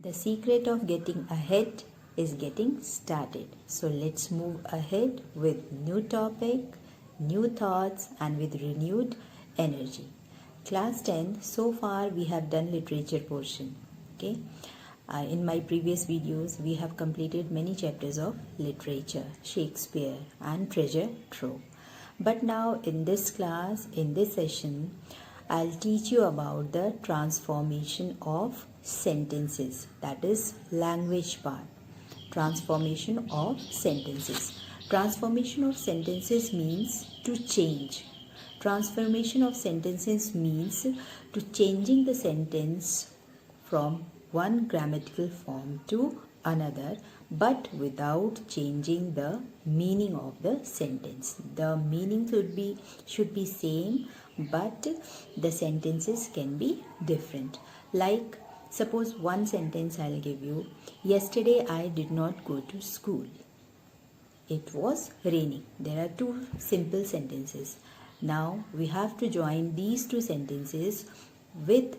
The secret of getting ahead is getting started. So let's move ahead with new topic, new thoughts and with renewed energy. Class 10, so far we have done literature portion. Okay. In my previous videos, we have completed many chapters of literature, Shakespeare and treasure trove. But now in this class, in this session, I'll teach you about the transformation of sentences, that is language part. Transformation of sentences. Transformation of sentences means to change. Transformation of sentences means to changing the sentence from one grammatical form to another, but without changing the meaning of the sentence. The meaning should be same, but the sentences can be different. Like suppose one sentence I'll give you. Yesterday I did not go to school. It was raining. There are two simple sentences. Now we have to join these two sentences with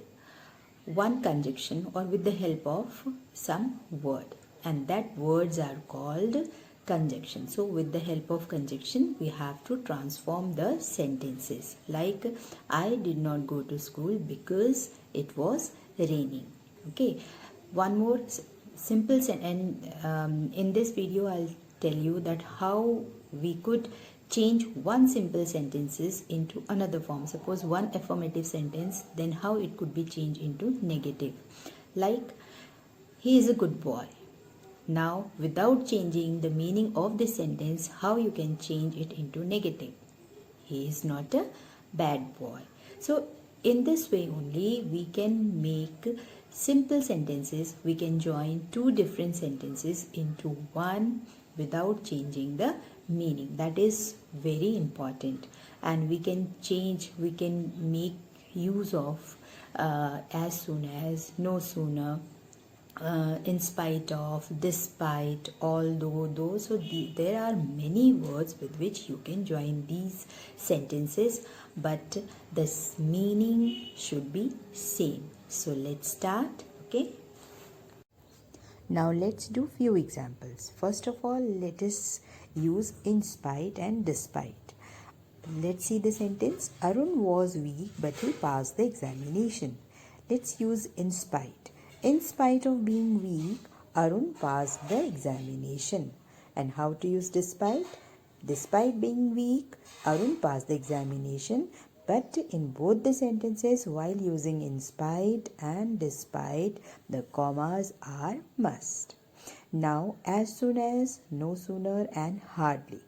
one conjunction or with the help of some word, and that words are called conjunction. So with the help of conjunction we have to transform the sentences. Like I did not go to school because it was raining. Okay, one more simple sentence, and in this video I'll tell you that how we could change one simple sentences into another form. Suppose one affirmative sentence, then how it could be changed into negative. Like he is a good boy. Now without changing the meaning of this sentence, how you can change it into negative? He is not a bad boy. So in this way only we can make simple sentences. We can join two different sentences into one without changing the meaning. That is very important, and we can make use of as soon as, no sooner, in spite of, despite, although, though. So there are many words with which you can join these sentences, but the meaning should be same. So let's start. Okay. Now let's do few examples. First of all, let us use in spite and despite. Let's see the sentence. Arun was weak but he passed the examination. Let's use in spite. In spite of being weak, Arun passed the examination. And how to use despite? Despite being weak, Arun passed the examination. But in both the sentences, while using in spite and despite, the commas are must. Now, as soon as, no sooner and hardly.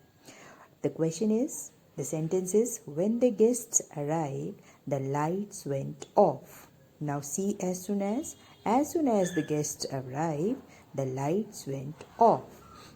The question is, the sentence is, when the guests arrived, the lights went off. Now see as soon as the guests arrived, the lights went off.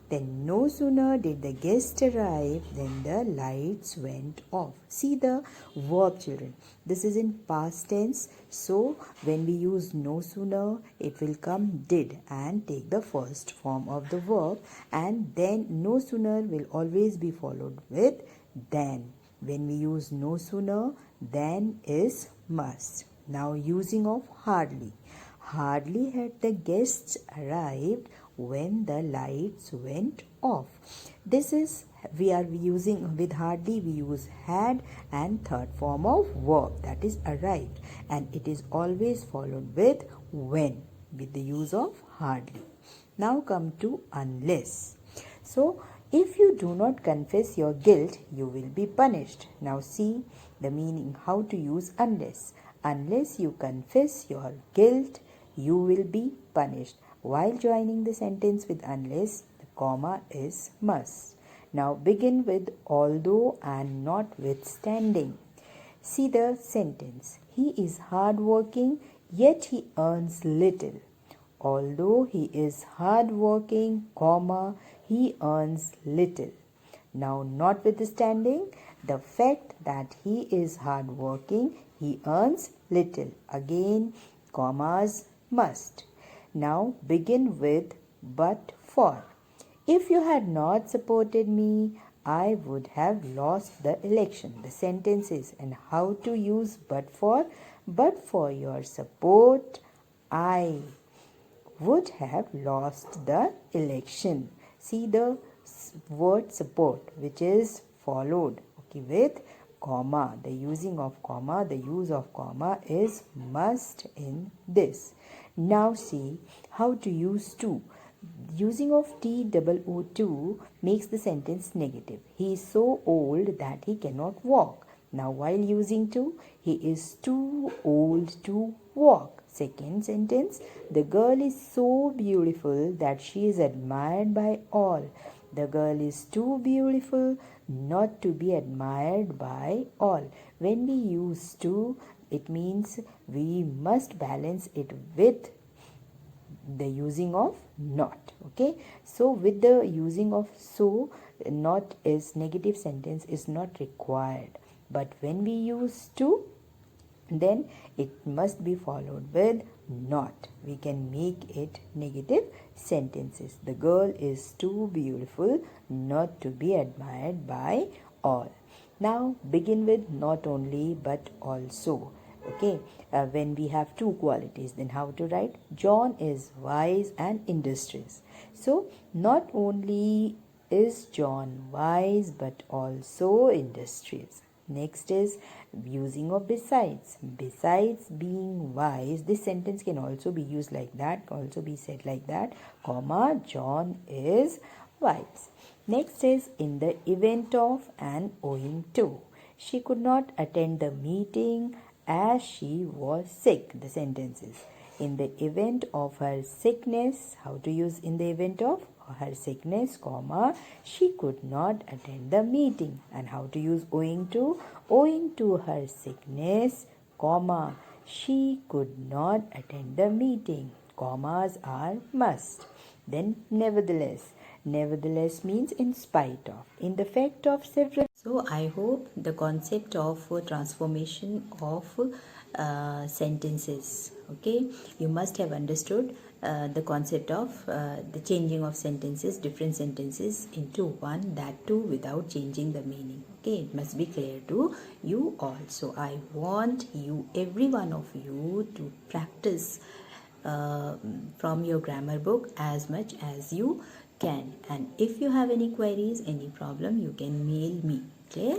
Then no sooner did the guest arrive than the lights went off. See the verb, children. This is in past tense. So when we use no sooner, it will come did and take the first form of the verb, and then no sooner will always be followed with then. When we use no sooner, then is must. Now using of hardly. Hardly had the guests arrived when the lights went off. This is, we are using with hardly, we use had and third form of verb, that is arrived, and it is always followed with when, with the use of hardly. Now come to unless. So if you do not confess your guilt, you will be punished. Now see the meaning, how to use unless. Unless you confess your guilt, you will be punished. While joining the sentence with unless, the comma is must. Now begin with although and notwithstanding. See the sentence. He is hardworking, yet he earns little. Although he is hardworking, comma, he earns little. Now notwithstanding, the fact that he is hardworking, he earns little. Again, commas must. Now begin with but for. If you had not supported me, I would have lost the election. The sentence is, and how to use but for your support, I would have lost the election. See the word support, which is followed, okay, with comma. The use of comma is must in this. Now see how to use to. Using of TOO makes the sentence negative. He is so old that he cannot walk. Now while using to, he is too old to walk. Second sentence, the girl is so beautiful that she is admired by all. The girl is too beautiful not to be admired by all. When we use to, it means we must balance it with the using of not. Okay, so with the using of so, not is negative sentence is not required, but when we use to, then it must be followed with not. We can make it negative sentences. The girl is too beautiful not to be admired by all. Now begin with not only but also. Okay, when we have two qualities, then how to write? John is wise and industrious. So not only is John wise but also industrious. Next is using of besides. Besides being wise, this sentence can also be used like that, also be said like that, comma, John is wise. Next is in the event of and owing to. She could not attend the meeting as she was sick. The sentences. In the event of her sickness, how to use in the event of her sickness, comma, she could not attend the meeting. And how to use owing to her sickness, comma, she could not attend the meeting. Commas are must. Then nevertheless. Nevertheless means in spite of, in the fact of several. So I hope the concept of transformation of sentences, okay, you must have understood the concept of the changing of sentences, different sentences into one, that too without changing the meaning. Okay, it must be clear to you also. I want you, every one of you, to practice from your grammar book as much as you can. And if you have any queries, any problem, you can mail me. Clear?